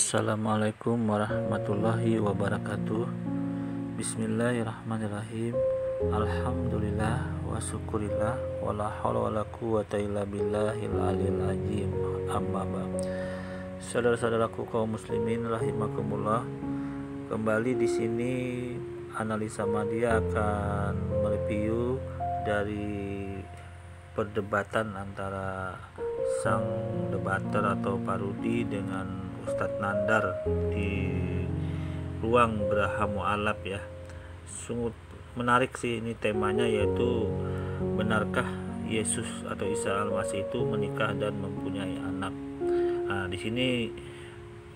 Assalamualaikum warahmatullahi wabarakatuh. Bismillahirrahmanirrahim. Alhamdulillah wa syukurillah wala haula wala quwata illa billahil aliyil azim. Amma ba'd. Saudara-saudaraku kaum muslimin rahimakumullah. Kembali di sini analisa media akan mereview dari perdebatan antara sang debater atau Parudi dengan Ustadz Nandar di ruang Geraha Mu'alaf ya. Sungguh menarik sih ini temanya, yaitu benarkah Yesus atau Isa Al-Masih itu menikah dan mempunyai anak. Nah, di sini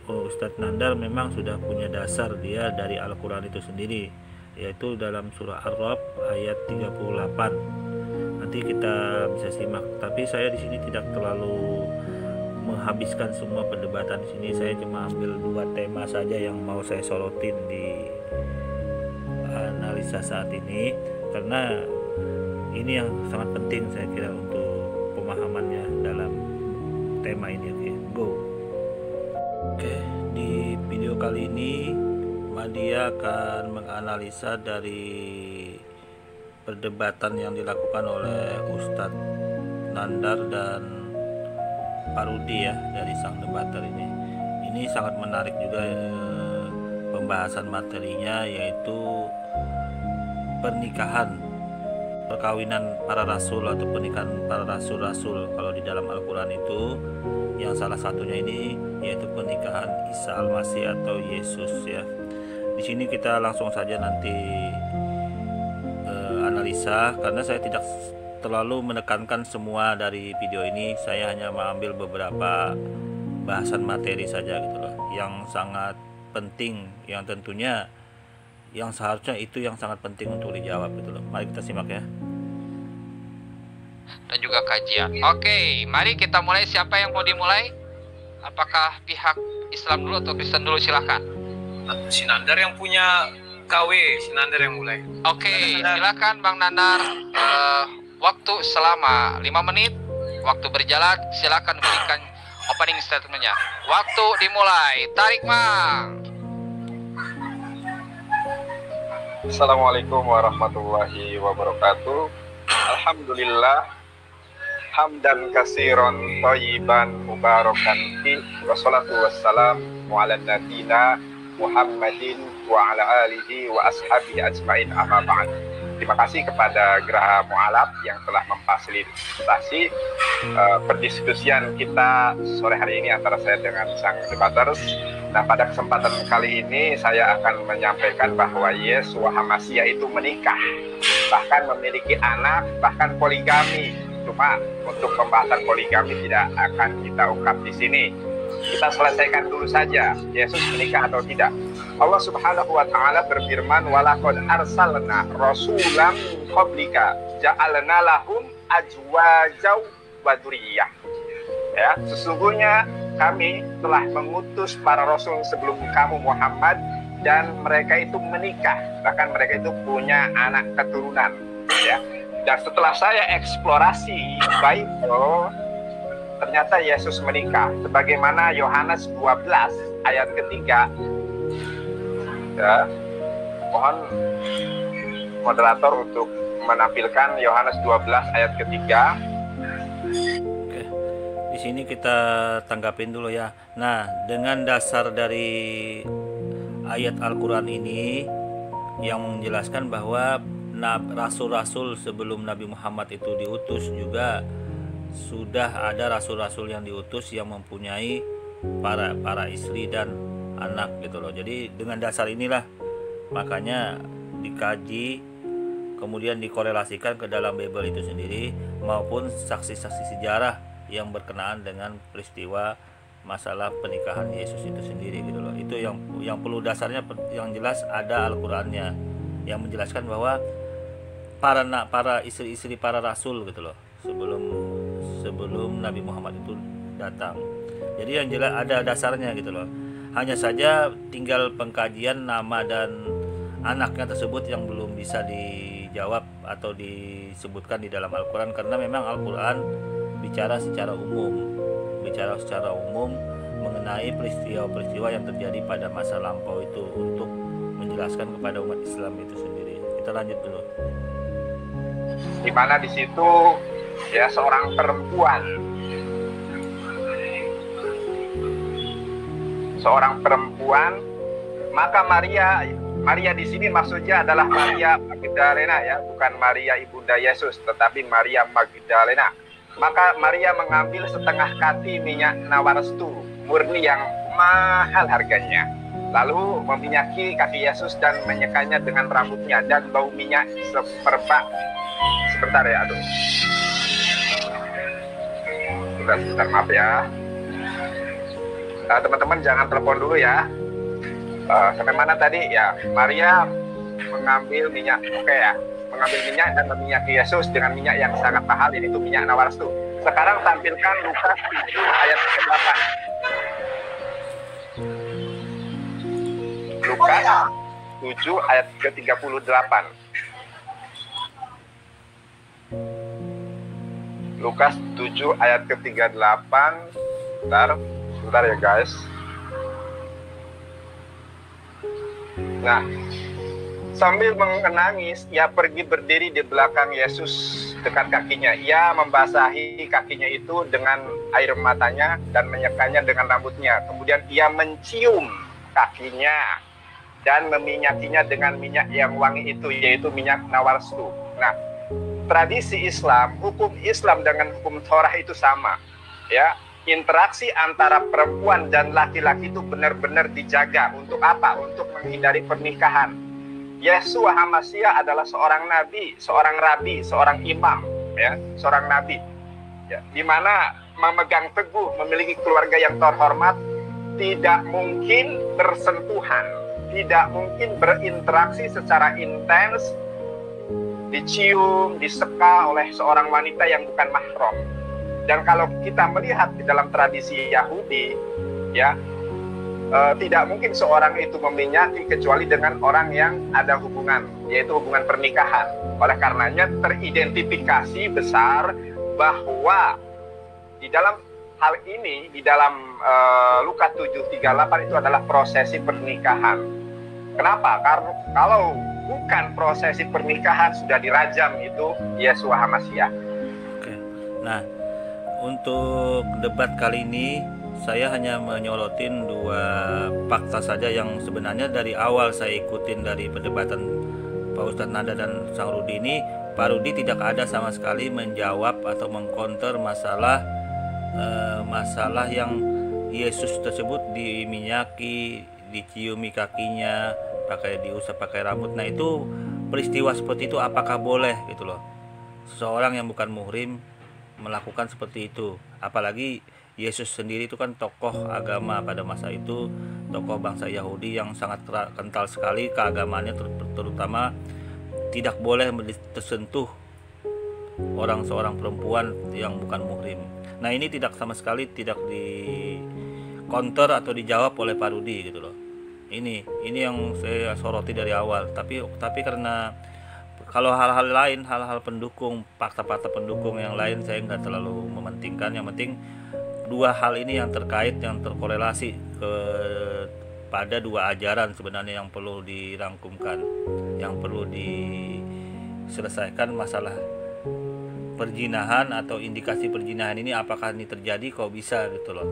Ustadz Nandar memang sudah punya dasar dia dari Al-Quran itu sendiri, yaitu dalam surah Ar-Ra'd ayat 38. Nanti kita bisa simak, tapi saya di sini tidak terlalu menghabiskan semua perdebatan di sini. Saya cuma ambil 2 tema saja yang mau saya sorotin di analisa saat ini, karena ini yang sangat penting saya kira untuk pemahamannya dalam tema ini. Oke, di video kali ini Madia akan menganalisa dari perdebatan yang dilakukan oleh Ustadz Nandar dan Parudi ya, dari sang debater ini. Ini sangat menarik juga pembahasan materinya, yaitu pernikahan, perkawinan para rasul atau pernikahan para rasul-rasul. Kalau di dalam Al-Quran itu yang salah satunya ini yaitu pernikahan Isa Al-Masih atau Yesus ya. Di sini kita langsung saja nanti analisa, karena saya tidak terlalu menekankan semua dari video ini. Saya hanya mengambil beberapa bahasan materi saja gitu loh, yang sangat penting, yang tentunya yang seharusnya itu yang sangat penting untuk dijawab gitu loh. Mari kita simak ya. Dan juga kajian. Oke, mari kita mulai. Siapa yang mau dimulai? Apakah pihak Islam dulu atau Kristen dulu? Silakan. Si Nandar yang punya KW, si Nandar yang mulai. Oke, silakan Bang Nandar. Waktu selama 5 menit. Waktu berjalan, silakan berikan opening statementnya. Waktu dimulai. Tarik, Bang. Assalamualaikum warahmatullahi wabarakatuh. Alhamdulillah, hamdan katsiran thayyiban mubarakan fi, wassalatu wassalamu ala nabiyyina Muhammadin wa ala alihi wa ashabihi ajmain, amma ba'd. Terima kasih kepada Geraha Mu'alaf yang telah memfasilitasi perdiskusian kita sore hari ini antara saya dengan sang debaters. Nah, pada kesempatan kali ini saya akan menyampaikan bahwa Yesus Al-Masih itu menikah, bahkan memiliki anak, bahkan poligami. Cuma untuk pembahasan poligami tidak akan kita ungkap di sini. Kita selesaikan dulu saja, Yesus menikah atau tidak. Allah Subhanahu wa taala berfirman, "Walaqad arsalna rasulam qablika ja'alna lahum azwajaw wa dzurriyyah." Ya, sesungguhnya kami telah mengutus para rasul sebelum kamu Muhammad, dan mereka itu menikah, bahkan mereka itu punya anak keturunan ya. Dan setelah saya eksplorasi Bible, ternyata Yesus menikah sebagaimana Yohanes 12 ayat ketiga. Ya, mohon moderator untuk menampilkan Yohanes 12 ayat ketiga. Oke, di sini kita tanggapin dulu ya. Nah, dengan dasar dari ayat Al-Quran ini yang menjelaskan bahwa rasul-rasul sebelum Nabi Muhammad itu diutus juga sudah ada rasul-rasul yang diutus yang mempunyai para istri dan anak gitu loh. Jadi dengan dasar inilah makanya dikaji, kemudian dikorelasikan ke dalam Bible itu sendiri maupun saksi-saksi sejarah yang berkenaan dengan peristiwa masalah pernikahan Yesus itu sendiri gitu loh. Itu yang perlu dasarnya, yang jelas ada Al-Qur'annya yang menjelaskan bahwa para istri-istri para rasul gitu loh sebelum Nabi Muhammad itu datang. Jadi yang jelas ada dasarnya gitu loh. Hanya saja tinggal pengkajian nama dan anaknya tersebut yang belum bisa dijawab atau disebutkan di dalam Al-Quran, karena memang Al-Quran bicara secara umum mengenai peristiwa-peristiwa yang terjadi pada masa lampau itu untuk menjelaskan kepada umat Islam itu sendiri. Kita lanjut dulu. Di mana di situ ya seorang perempuan, maka Maria di sini maksudnya adalah Maria Magdalena ya, bukan Maria ibunda Yesus, tetapi Maria Magdalena. Maka Maria mengambil setengah kati minyak nawarestu murni yang mahal harganya, lalu meminyaki kaki Yesus dan menyekanya dengan rambutnya, dan bau minyak semerbak. Sebentar ya, aduh. Sebentar, maaf ya. Teman-teman jangan telepon dulu ya. Sampai mana tadi? Ya, Maria mengambil minyak, oke ya. Mengambil minyak dan meminyaki Yesus dengan minyak yang sangat mahal, yaitu minyak nawarestu. Sekarang tampilkan Lukas 7 ayat 38. Lukas 7 ayat ke-38. Lukas 7 ayat ke-38. Bentar ya guys. Nah, sambil menangis, ia pergi berdiri di belakang Yesus dekat kakinya. Ia membasahi kakinya itu dengan air matanya dan menyekanya dengan rambutnya. Kemudian ia mencium kakinya dan meminyakinya dengan minyak yang wangi itu, yaitu minyak nawarestu. Nah, tradisi Islam, hukum Islam dengan hukum Torah itu sama. Ya, interaksi antara perempuan dan laki-laki itu benar-benar dijaga. Untuk apa? Untuk menghindari pernikahan. Yeshua HaMashiach adalah seorang nabi, seorang rabi, seorang imam, ya, seorang nabi, ya, di mana memegang teguh memiliki keluarga yang terhormat, tidak mungkin bersentuhan, tidak mungkin berinteraksi secara intens, dicium, diseka oleh seorang wanita yang bukan mahram. Dan kalau kita melihat di dalam tradisi Yahudi, ya, tidak mungkin seorang itu meminyaki kecuali dengan orang yang ada hubungan, yaitu hubungan pernikahan. Oleh karenanya teridentifikasi besar bahwa di dalam hal ini, di dalam Lukas 7:38 itu adalah prosesi pernikahan. Kenapa? Karena kalau bukan prosesi pernikahan sudah dirajam itu Yeshua HaMashiach. Oke. Nah, untuk debat kali ini saya hanya menyorotin dua fakta saja yang sebenarnya dari awal saya ikutin dari perdebatan Pak Ustadz Nanda dan Sang Rudi ini. Pak Rudi tidak ada sama sekali menjawab atau mengcounter masalah yang Yesus tersebut diminyaki, diciumi kakinya, diusap pakai rambut. Nah, itu peristiwa seperti itu apakah boleh gitu loh, seseorang yang bukan muhrim melakukan seperti itu? Apalagi Yesus sendiri itu kan tokoh agama pada masa itu, tokoh bangsa Yahudi yang sangat kental sekali keagamaannya, terutama tidak boleh tersentuh seorang perempuan yang bukan muhrim. Nah, ini tidak sama sekali tidak di counter atau dijawab oleh Pak Rudi gitu loh. Ini yang saya soroti dari awal. Tapi karena kalau hal-hal lain, hal-hal pendukung, fakta-fakta pendukung yang lain saya nggak terlalu mementingkan. Yang penting dua hal ini yang terkait, yang terkorelasi pada dua ajaran sebenarnya yang perlu dirangkumkan, yang perlu diselesaikan. Masalah perjinahan atau indikasi perjinahan ini, apakah ini terjadi, kok bisa gitu loh.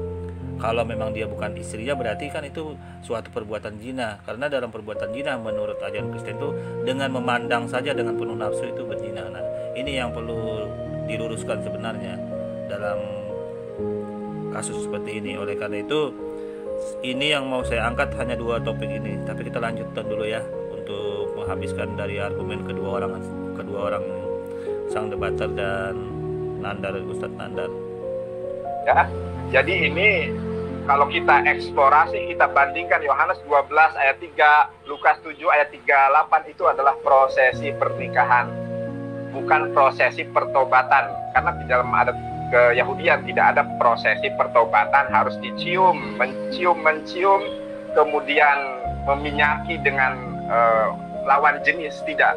Kalau memang dia bukan istrinya, berarti kan itu suatu perbuatan zina. Karena dalam perbuatan zina menurut ajaran Kristen itu dengan memandang saja dengan penuh nafsu itu berzina. Nah, ini yang perlu diluruskan sebenarnya dalam kasus seperti ini. Oleh karena itu, ini yang mau saya angkat hanya dua topik ini. Tapi kita lanjutkan dulu ya untuk menghabiskan dari argumen kedua orang sang debater dan Nandar, Ustadz Nandar. Ya, jadi ini kalau kita eksplorasi, kita bandingkan Yohanes 12 ayat 3, Lukas 7 ayat 38 itu adalah prosesi pernikahan, bukan prosesi pertobatan. Karena di dalam adat Keyahudian tidak ada prosesi pertobatan, harus dicium, mencium, kemudian meminyaki dengan lawan jenis, tidak.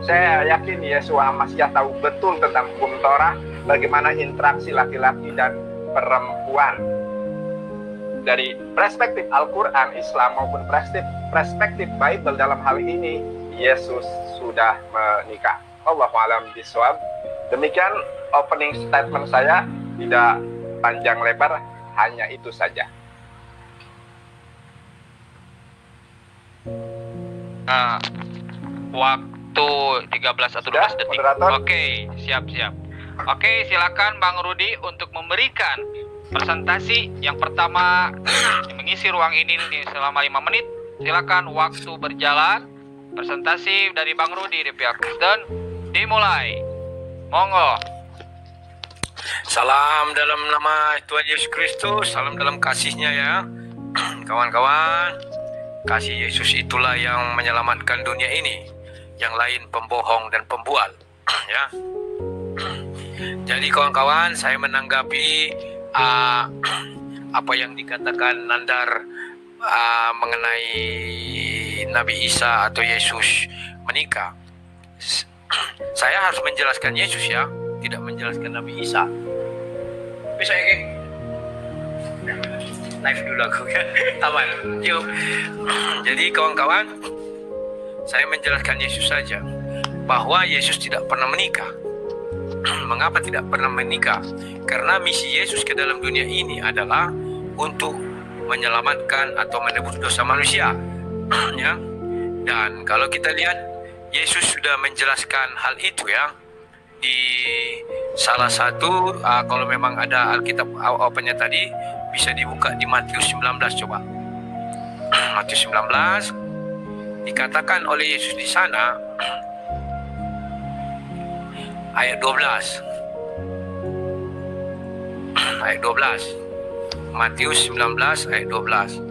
Saya yakin Yeshua HaMashiach tahu betul tentang hukum Torah, bagaimana interaksi laki-laki dan perempuan. dari perspektif Al-Quran, Islam maupun perspektif Bible dalam hal ini, Yesus sudah menikah. Wallahu a'lam bishawab. Demikian opening statement saya, tidak panjang lebar, hanya itu saja. Waktu 13 atau 12 detik. Moderator? Oke, siap. Oke, silakan Bang Rudi untuk memberikan presentasi yang pertama mengisi ruang ini selama 5 menit. Silakan, waktu berjalan. Presentasi dari Bang Rudi di pihak Kristen dimulai. Monggo. Salam dalam nama Tuhan Yesus Kristus, salam dalam kasih-Nya ya. Kawan-kawan, kasih Yesus itulah yang menyelamatkan dunia ini. Yang lain pembohong dan pembual, ya. Jadi kawan-kawan, saya menanggapi apa yang dikatakan Nandar mengenai Nabi Isa atau Yesus menikah. Saya harus menjelaskan Yesus ya, tidak menjelaskan Nabi Isa. Bisa ya, live dulu aku ya. Aman. Yuk. Jadi kawan-kawan, saya menjelaskan Yesus saja bahwa Yesus tidak pernah menikah. Mengapa tidak pernah menikah? Karena misi Yesus ke dalam dunia ini adalah untuk menyelamatkan atau menebus dosa manusia. Ya. Dan kalau kita lihat, Yesus sudah menjelaskan hal itu ya di salah satu kalau memang ada Alkitab opennya tadi bisa dibuka di Matius 19 coba. Matius 19 dikatakan oleh Yesus di sana ayat 12. Ayat 12. Matius 19 ayat 12.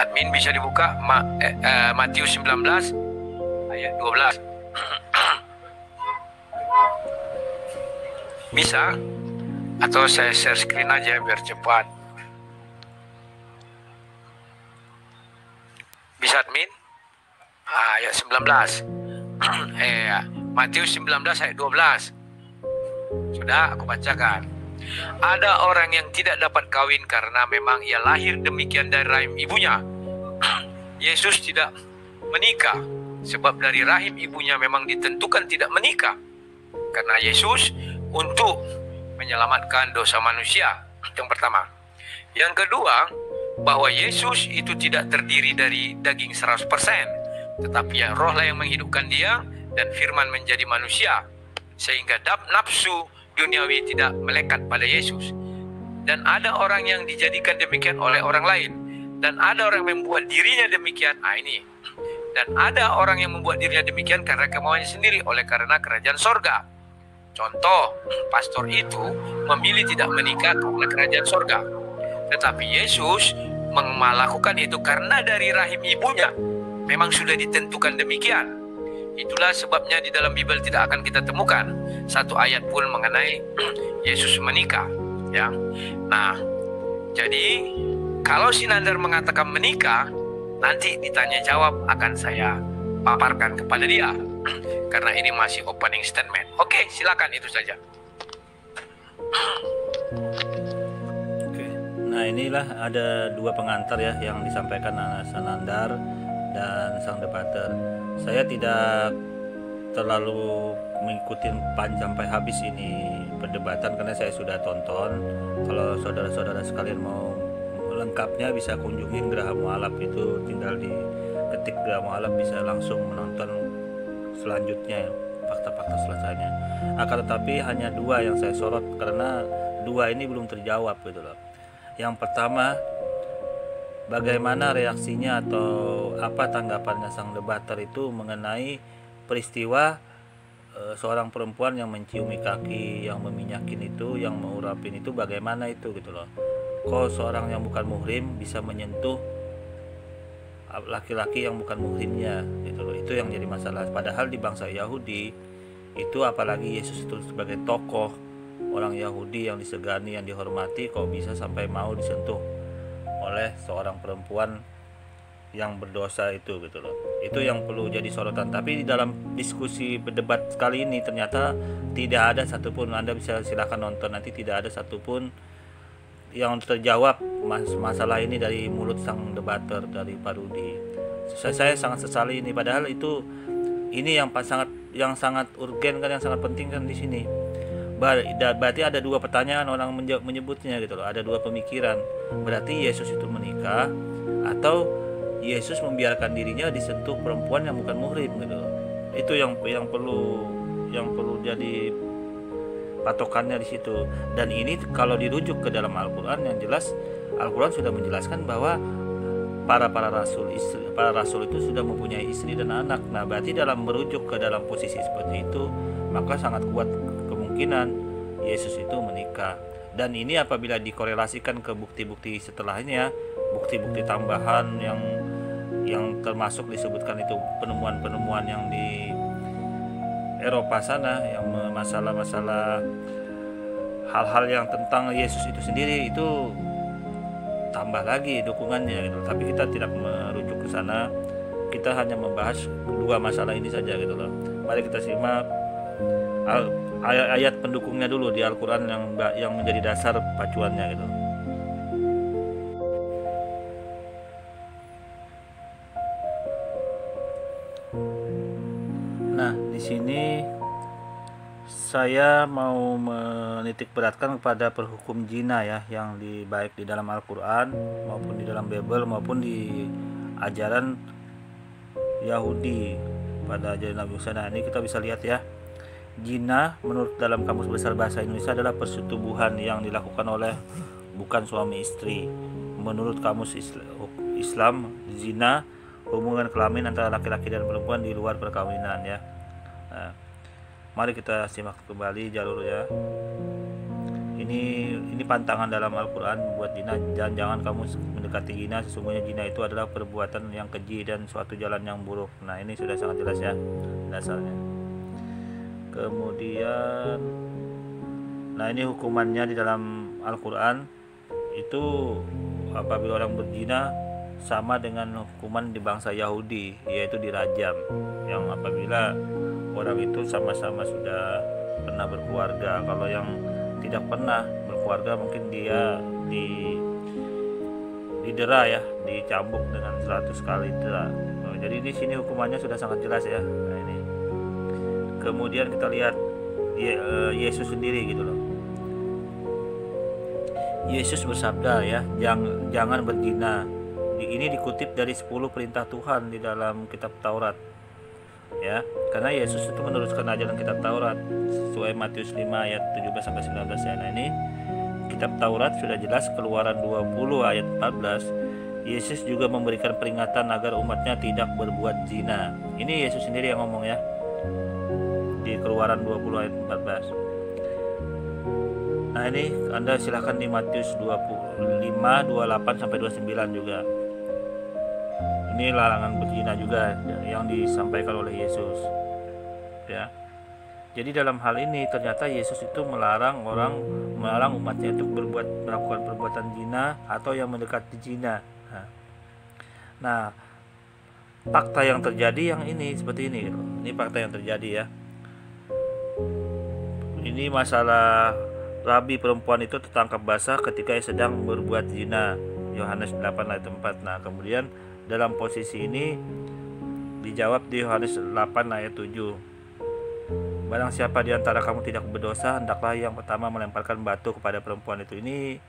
Admin bisa dibuka Matius 19 ayat 12. Bisa? Atau saya share screen aja biar cepat. Bisa admin? Ayat 19. Matius 19 ayat 12. Sudah aku bacakan. Ada orang yang tidak dapat kawin karena memang ia lahir demikian dari rahim ibunya. Yesus tidak menikah sebab dari rahim ibunya memang ditentukan tidak menikah. Karena Yesus untuk menyelamatkan dosa manusia. Yang pertama. Yang kedua, bahwa Yesus itu tidak terdiri dari daging 100%, tetapi yang rohlah yang menghidupkan dia dan firman menjadi manusia, sehingga nafsu duniawi tidak melekat pada Yesus. Dan ada orang yang dijadikan demikian oleh orang lain, dan ada orang yang membuat dirinya demikian. Ini. Dan ada orang yang membuat dirinya demikian karena kemauannya sendiri, oleh karena kerajaan sorga. Contoh, pastor itu memilih tidak menikah karena kerajaan sorga. Tetapi Yesus melakukan itu karena dari rahim ibunya memang sudah ditentukan demikian. Itulah sebabnya di dalam Bible tidak akan kita temukan satu ayat pun mengenai Yesus menikah, ya. Nah, jadi kalau si Nandar mengatakan menikah, nanti ditanya jawab akan saya paparkan kepada dia. Karena ini masih opening statement. Oke, silakan itu saja. Oke. Nah, inilah ada dua pengantar ya yang disampaikan Nandar dan sang debater. Saya tidak terlalu mengikuti panjang sampai habis ini perdebatan karena saya sudah tonton. Kalau saudara-saudara sekalian mau lengkapnya bisa kunjungin Geraha Mualaf, itu tinggal diketik Geraha Mualaf bisa langsung menonton selanjutnya fakta-fakta selesainya. Akan tetapi hanya dua yang saya sorot karena dua ini belum terjawab gitu loh. Yang pertama, bagaimana reaksinya atau apa tanggapannya sang debater itu mengenai peristiwa seorang perempuan yang menciumi kaki, yang meminyakin itu, yang mengurapin itu, bagaimana itu gitu loh. Kok seorang yang bukan muhrim bisa menyentuh laki-laki yang bukan muhrimnya gitu loh. Itu yang jadi masalah. Padahal di bangsa Yahudi itu, apalagi Yesus itu sebagai tokoh orang Yahudi yang disegani, yang dihormati, kok bisa sampai mau disentuh oleh seorang perempuan yang berdosa itu gitu loh. Itu yang perlu jadi sorotan. Tapi di dalam diskusi berdebat kali ini ternyata tidak ada satupun, Anda bisa silakan nonton nanti, tidak ada satupun yang terjawab masalah ini dari mulut sang debater, dari Pak Rudi. Saya sangat sesali ini, padahal itu ini yang sangat urgen kan, yang sangat penting kan di sini. Berarti ada dua pertanyaan orang menyebutnya gitu loh, ada dua pemikiran. Berarti Yesus itu menikah atau Yesus membiarkan dirinya disentuh perempuan yang bukan muhrim gitu loh. Itu yang perlu jadi patokannya di situ. Dan ini kalau dirujuk ke dalam Al-Qur'an, yang jelas Al-Qur'an sudah menjelaskan bahwa para rasul itu sudah mempunyai istri dan anak. Nah, berarti dalam merujuk ke dalam posisi seperti itu, maka sangat kuat kemungkinan Yesus itu menikah. Dan ini apabila dikorelasikan ke bukti-bukti setelahnya, bukti-bukti tambahan yang termasuk disebutkan itu penemuan-penemuan yang di Eropa sana, yang masalah-masalah hal-hal yang tentang Yesus itu sendiri, itu tambah lagi dukungannya gitu. Tapi kita tidak merujuk ke sana, kita hanya membahas dua masalah ini saja gitu loh. Mari kita simak ayat pendukungnya dulu di Al-Quran yang menjadi dasar pacuannya gitu. Nah, di sini saya mau menitik beratkan kepada perhukum zina ya, yang baik di dalam Al-Quran maupun di dalam Bible maupun di ajaran Yahudi pada ajaran Nabi Musa. Nah, ini kita bisa lihat ya, zina menurut dalam Kamus Besar Bahasa Indonesia adalah persetubuhan yang dilakukan oleh bukan suami istri. Menurut Kamus Islam, zina hubungan kelamin antara laki-laki dan perempuan di luar perkawinan ya. Nah, mari kita simak kembali jalurnya. Ini pantangan dalam Al-Quran buat zina. Jangan kamu mendekati zina, sesungguhnya zina itu adalah perbuatan yang keji dan suatu jalan yang buruk. Nah, ini sudah sangat jelas ya dasarnya. Kemudian, nah ini hukumannya di dalam Al-Quran itu apabila orang berzina sama dengan hukuman di bangsa Yahudi, yaitu dirajam. Yang apabila orang itu sama-sama sudah pernah berkeluarga. Kalau yang tidak pernah berkeluarga mungkin dia didera ya, dicambuk dengan 100 kali dera. Jadi di sini hukumannya sudah sangat jelas ya. Nah, ini. Kemudian kita lihat Yesus sendiri gitu loh. Yesus bersabda ya, jangan berzina. Ini dikutip dari 10 perintah Tuhan di dalam kitab Taurat. Ya, karena Yesus itu meneruskan ajaran kitab Taurat sesuai Matius 5 ayat 17 sampai 19 ya. Nah, ini kitab Taurat sudah jelas, Keluaran 20 ayat 14. Yesus juga memberikan peringatan agar umatnya tidak berbuat zina. Ini Yesus sendiri yang ngomong ya. Di Keluaran 20 ayat 14. Nah, ini Anda silahkan di Matius 25 28 sampai 29 juga. Ini larangan berzina juga yang disampaikan oleh Yesus. Ya. Jadi dalam hal ini ternyata Yesus itu melarang umatnya untuk melakukan perbuatan zina atau yang mendekati zina. Nah, fakta yang terjadi yang ini seperti ini. Ini fakta yang terjadi ya. Ini masalah rabi perempuan itu tertangkap basah ketika ia sedang berbuat zina. Yohanes 8 ayat 4. Nah, kemudian dalam posisi ini dijawab di Yohanes 8 ayat 7. Barang siapa di antara kamu tidak berdosa, hendaklah yang pertama melemparkan batu kepada perempuan itu. Ini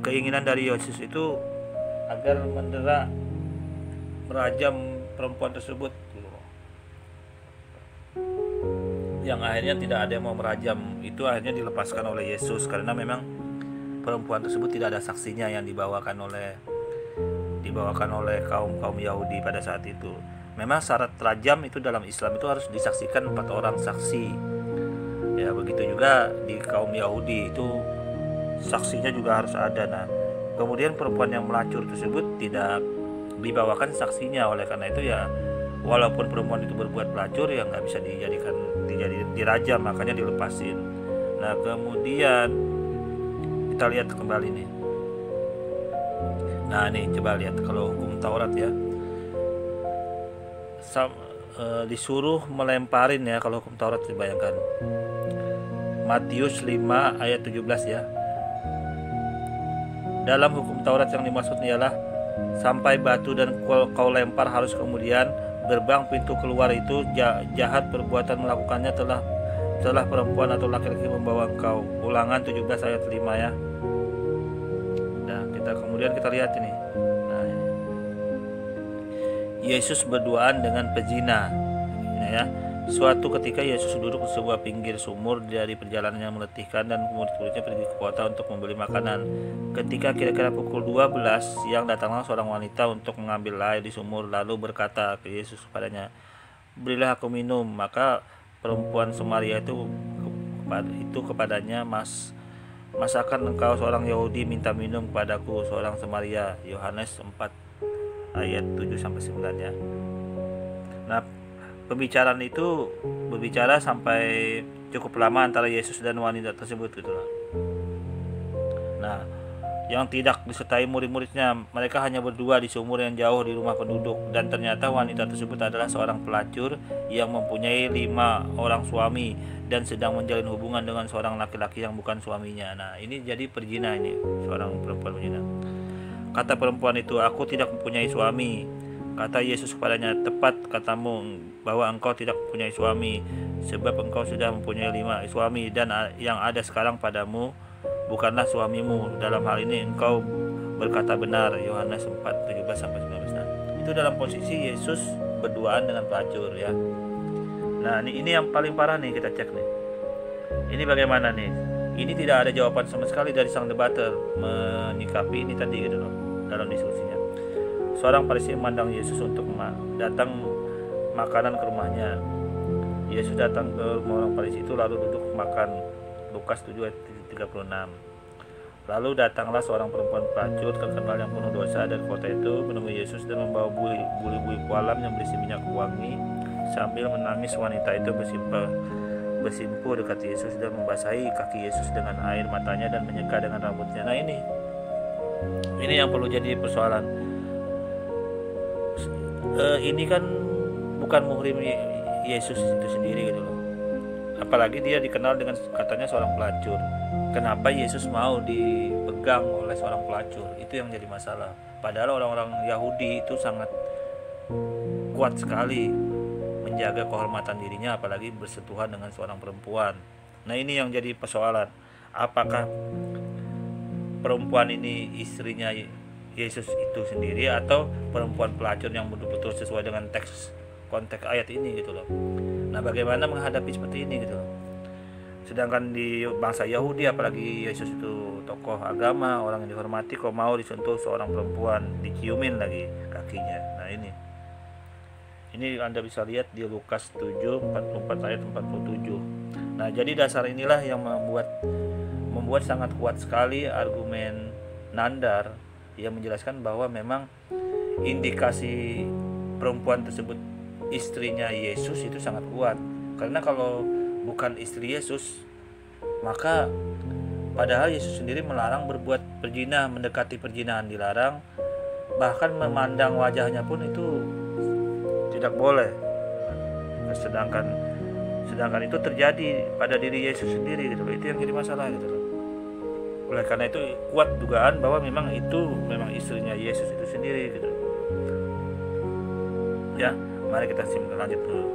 keinginan dari Yesus itu agar merajam perempuan tersebut. Yang akhirnya tidak ada yang mau merajam, itu akhirnya dilepaskan oleh Yesus karena memang perempuan tersebut tidak ada saksinya yang dibawakan oleh kaum Yahudi pada saat itu. Memang syarat rajam itu dalam Islam itu harus disaksikan 4 orang saksi. Ya, begitu juga di kaum Yahudi itu saksinya juga harus ada. Nah, kemudian perempuan yang melacur tersebut tidak dibawakan saksinya, oleh karena itu ya walaupun perempuan itu berbuat pelacur ya nggak bisa dirajam, makanya dilepasin. Nah, kemudian kita lihat kembali nih. Nah nih coba lihat kalau hukum Taurat ya, disuruh melemparin ya kalau hukum Taurat, dibayangkan Matius 5 ayat 17 ya. Dalam hukum Taurat yang dimaksud ialah sampai batu dan kau lempar harus, kemudian gerbang pintu keluar itu jahat perbuatan melakukannya telah perempuan atau laki-laki membawa engkau. Ulangan 17 ayat 5 ya. Nah, kemudian kita lihat ini. Nah, ini. Yesus berduaan dengan pezina. Ini ya. Suatu ketika Yesus duduk di sebuah pinggir sumur dari perjalanan yang meletihkan, dan murid-muridnya pergi ke kota untuk membeli makanan. Ketika kira-kira pukul 12 siang, datanglah seorang wanita untuk mengambil air di sumur, lalu berkata ke Yesus kepadanya, "Berilah aku minum." Maka perempuan Samaria itu kepadanya, "Masakan engkau seorang Yahudi minta minum kepadaku, seorang Samaria?" Yohanes 4 ayat 7-9 ya. Nah, pembicaraan itu berbicara sampai cukup lama antara Yesus dan wanita tersebut gitu loh. Nah, yang tidak disertai murid-muridnya, mereka hanya berdua di sumur yang jauh di rumah penduduk, dan ternyata wanita tersebut adalah seorang pelacur yang mempunyai 5 orang suami dan sedang menjalin hubungan dengan seorang laki-laki yang bukan suaminya. Nah, ini jadi perzina, ini seorang perempuan berzina. Kata perempuan itu, "Aku tidak mempunyai suami." Kata Yesus kepadanya, "Tepat katamu bahwa engkau tidak mempunyai suami, sebab engkau sudah mempunyai 5 suami, dan yang ada sekarang padamu bukanlah suamimu. Dalam hal ini engkau berkata benar." Yohanes 4 17-19. Nah, itu dalam posisi Yesus berduaan dengan pelacur ya. Nah, ini yang paling parah nih, kita cek nih. Ini bagaimana nih? Ini tidak ada jawaban sama sekali dari sang debater menyikapi ini tadi gitu loh, dalam diskusinya. Seorang Farisi memandang Yesus untuk datang makanan ke rumahnya. Yesus datang ke rumah orang Farisi itu lalu duduk makan. Lukas 7 ayat 36. Lalu datanglah seorang perempuan pelacur terkenal yang penuh dosa dari kota itu menemui Yesus dan membawa buli kolam yang berisi minyak wangi. Sambil menangis, wanita itu bersimpuh dekat Yesus dan membasahi kaki Yesus dengan air matanya dan menyeka dengan rambutnya. Nah, ini yang perlu jadi persoalan. Ini kan bukan muhrim Yesus itu sendiri gitu loh. Apalagi dia dikenal dengan katanya seorang pelacur. Kenapa Yesus mau dipegang oleh seorang pelacur? Itu yang jadi masalah. Padahal orang-orang Yahudi itu sangat kuat sekali menjaga kehormatan dirinya, apalagi bersentuhan dengan seorang perempuan. Nah, ini yang jadi persoalan. Apakah perempuan ini istrinya Yesus itu sendiri, atau perempuan pelacur yang betul-betul sesuai dengan konteks ayat ini gitu loh. Nah, bagaimana menghadapi seperti ini gitu loh. Sedangkan di bangsa Yahudi, apalagi Yesus itu tokoh agama, orang yang dihormati, kok mau disentuh seorang perempuan, diciumin lagi kakinya. Nah, ini Anda bisa lihat di Lukas 7 44 ayat 47. Nah, jadi dasar inilah yang membuat sangat kuat sekali argumen Nandar yang menjelaskan bahwa memang indikasi perempuan tersebut istrinya Yesus itu sangat kuat. Karena kalau bukan istri Yesus, maka padahal Yesus sendiri melarang berbuat perzina, mendekati perzinahan dilarang, bahkan memandang wajahnya pun itu tidak boleh. Sedangkan itu terjadi pada diri Yesus sendiri gitu loh. Itu yang jadi masalah gitu loh. Oleh karena itu kuat dugaan bahwa memang istrinya Yesus itu sendiri gitu. Ya, mari kita lanjut dulu.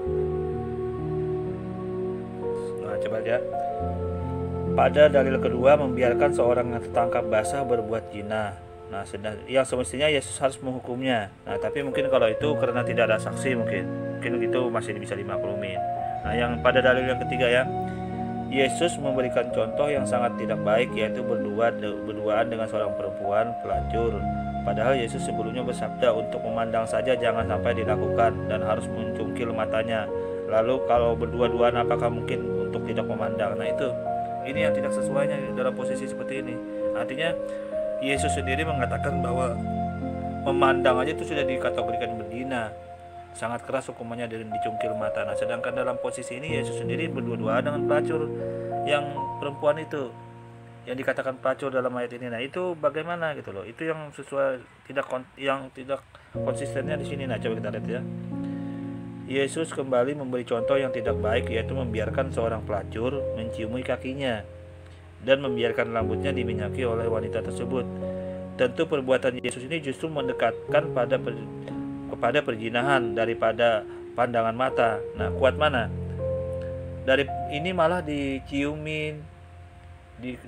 Nah, coba ya. Pada dalil kedua, membiarkan seorang yang tertangkap basah berbuat zina. Nah, yang semestinya Yesus harus menghukumnya. Nah, tapi mungkin kalau itu karena tidak ada saksi, mungkin itu masih bisa dimaklumin. Nah, yang pada dalil yang ketiga ya, Yesus memberikan contoh yang sangat tidak baik, yaitu berduaan dengan seorang perempuan pelacur. Padahal Yesus sebelumnya bersabda untuk memandang saja jangan sampai dilakukan dan harus mencungkil matanya. Lalu kalau berdua-duaan apakah mungkin untuk tidak memandang? Nah, ini yang tidak sesuainya dalam posisi seperti ini. Artinya Yesus sendiri mengatakan bahwa memandang aja itu sudah dikategorikan berzina. Sangat keras hukumannya dan dicungkil mata. Nah, sedangkan dalam posisi ini Yesus sendiri berdua-duaan dengan pelacur yang perempuan itu, yang dikatakan pelacur dalam ayat ini. Nah, itu bagaimana gitu loh. Itu yang sesuai yang tidak konsistennya di sini. Nah, coba kita lihat ya. Yesus kembali memberi contoh yang tidak baik, yaitu membiarkan seorang pelacur menciumi kakinya dan membiarkan rambutnya diminyaki oleh wanita tersebut. Tentu perbuatan Yesus ini justru mendekatkan kepada perzinahan daripada pandangan mata. Nah, kuat mana? Dari ini malah diciumin,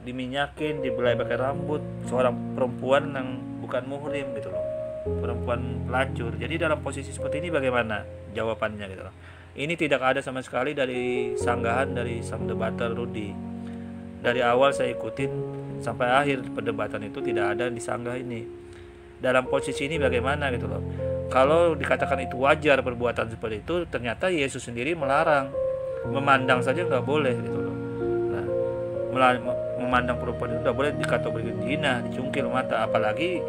diminyakin, dibelai pakai rambut seorang perempuan yang bukan muhrim gitu loh. Perempuan pelacur. Jadi dalam posisi seperti ini bagaimana jawabannya gitu loh. Ini tidak ada sama sekali dari sanggahan dari sang debater Rudi. Dari awal saya ikutin sampai akhir perdebatan itu tidak ada disanggah ini. Dalam posisi ini bagaimana gitu loh. Kalau dikatakan itu wajar perbuatan seperti itu, ternyata Yesus sendiri melarang. Memandang saja nggak boleh gitu loh. Nah, memandang perempuan itu nggak boleh dikategorikan zina, dicungkil mata, apalagi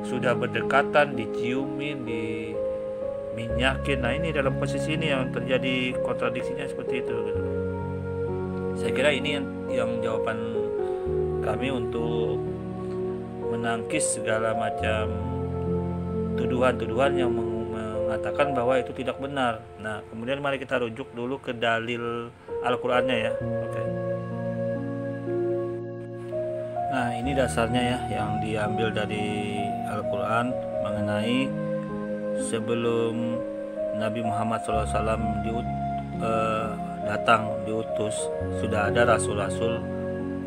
sudah berdekatan, diciumin, diminyakin. Nah, ini dalam posisi ini yang terjadi kontradiksinya seperti itu gitu. Saya kira ini yang jawaban kami untuk menangkis segala macam tuduhan-tuduhan yang mengatakan bahwa itu tidak benar. Nah, kemudian mari kita rujuk dulu ke dalil Al-Qur'annya ya. Oke. Nah, ini dasarnya ya yang diambil dari Al-Qur'an mengenai sebelum Nabi Muhammad SAW datang diutus, sudah ada rasul-rasul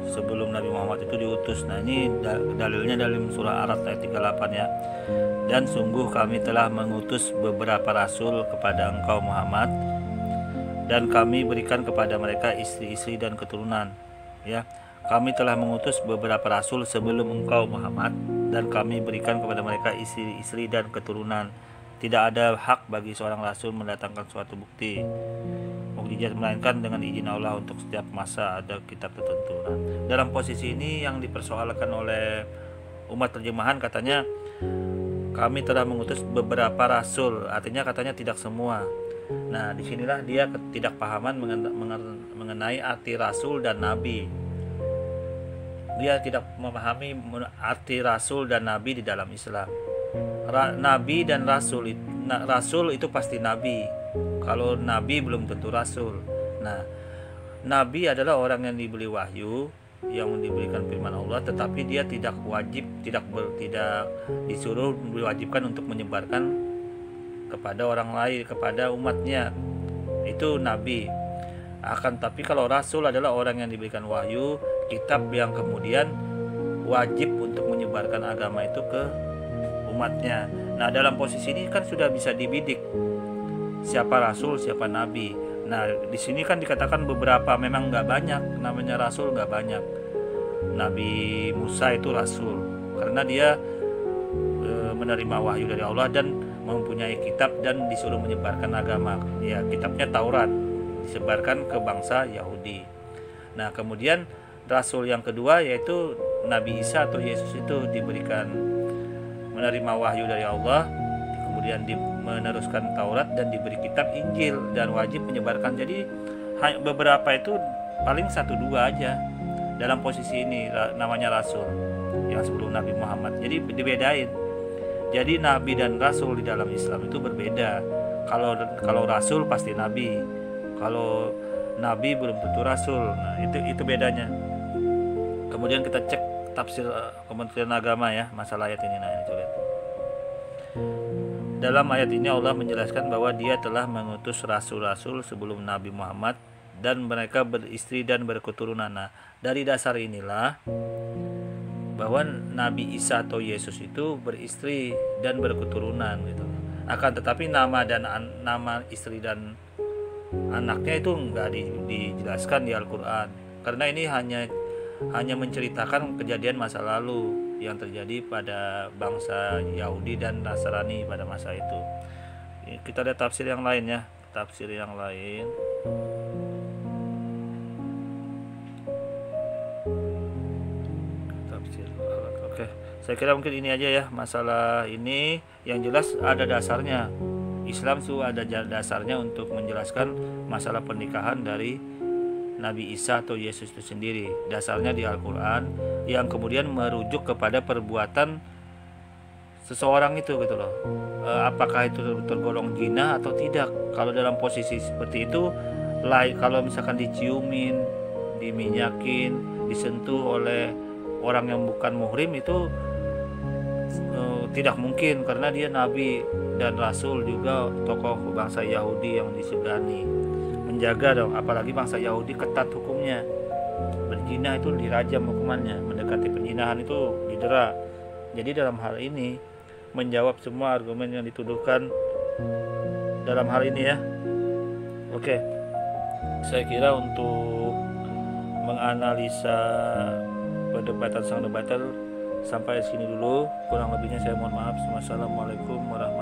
sebelum Nabi Muhammad itu diutus. Nah, ini dalilnya dalam surah Araf ayat 38 ya. Dan sungguh kami telah mengutus beberapa rasul kepada engkau Muhammad, dan kami berikan kepada mereka istri-istri dan keturunan. Ya, kami telah mengutus beberapa rasul sebelum engkau Muhammad, dan kami berikan kepada mereka istri-istri dan keturunan. Tidak ada hak bagi seorang rasul mendatangkan suatu bukti mukjizat melainkan dengan izin Allah untuk setiap masa ada kitab tertentu. Nah, dalam posisi ini yang dipersoalkan oleh umat terjemahan katanya kami telah mengutus beberapa rasul, artinya katanya tidak semua. Nah, disinilah dia ketidakpahaman mengenai arti rasul dan nabi. Dia tidak memahami arti rasul dan nabi di dalam Islam. Nabi dan rasul itu pasti nabi. Kalau nabi belum tentu rasul. Nah, nabi adalah orang yang diberi wahyu, yang diberikan firman Allah, tetapi dia tidak wajib, tidak disuruh, diwajibkan untuk menyebarkan kepada orang lain, kepada umatnya. Itu nabi. Tapi kalau rasul adalah orang yang diberikan wahyu, kitab yang kemudian wajib untuk menyebarkan agama itu ke umatnya. Nah, dalam posisi ini kan sudah bisa dibidik siapa rasul, siapa nabi. Nah, di sini kan dikatakan beberapa, memang nggak banyak, namanya rasul nggak banyak. Nabi Musa itu rasul karena dia menerima wahyu dari Allah dan mempunyai kitab dan disuruh menyebarkan agama. Ya, kitabnya Taurat, disebarkan ke bangsa Yahudi. Nah, kemudian rasul yang kedua yaitu Nabi Isa atau Yesus itu diberikan menerima wahyu dari Allah, kemudian meneruskan Taurat dan diberi kitab Injil dan wajib menyebarkan. Jadi beberapa itu paling 1-2 aja dalam posisi ini namanya rasul yang sebelum Nabi Muhammad. Jadi dibedain. Jadi nabi dan rasul di dalam Islam itu berbeda. Kalau rasul pasti nabi. Kalau nabi belum tentu rasul. Nah, itu bedanya. Kemudian kita cek tafsir Kementerian Agama ya masalah ayat ini. Nah, ini coba. Dalam ayat ini Allah menjelaskan bahwa dia telah mengutus rasul-rasul sebelum Nabi Muhammad dan mereka beristri dan berketurunan. Nah, dari dasar inilah bahwa Nabi Isa atau Yesus itu beristri dan berketurunan gitu. Akan tetapi nama istri dan anaknya itu enggak dijelaskan di Al-Qur'an. Karena ini hanya menceritakan kejadian masa lalu yang terjadi pada bangsa Yahudi dan Nasrani pada masa itu. Kita lihat tafsir yang lain ya, tafsir yang lain. Oke, saya kira mungkin ini aja ya masalah ini. Yang jelas ada dasarnya. Islam itu ada dasarnya untuk menjelaskan masalah pernikahan dari Nabi Isa atau Yesus itu sendiri. Dasarnya di Al-Quran yang kemudian merujuk kepada perbuatan seseorang itu gitu loh. Apakah itu tergolong zina atau tidak? Kalau dalam posisi seperti itu, kalau misalkan diciumin, diminyakin, disentuh oleh orang yang bukan muhrim itu tidak mungkin, karena dia nabi dan rasul juga tokoh bangsa Yahudi yang disegani. Menjaga dong, apalagi bangsa Yahudi ketat hukumnya. Berzina itu dirajam hukumannya, mendekati perzinahan itu didera. Jadi dalam hal ini menjawab semua argumen yang dituduhkan dalam hal ini ya. Oke, saya kira untuk menganalisa perdebatan sang debater sampai sini dulu. Kurang lebihnya saya mohon maaf. Wassalamualaikum warahmatullahi wabarakatuh.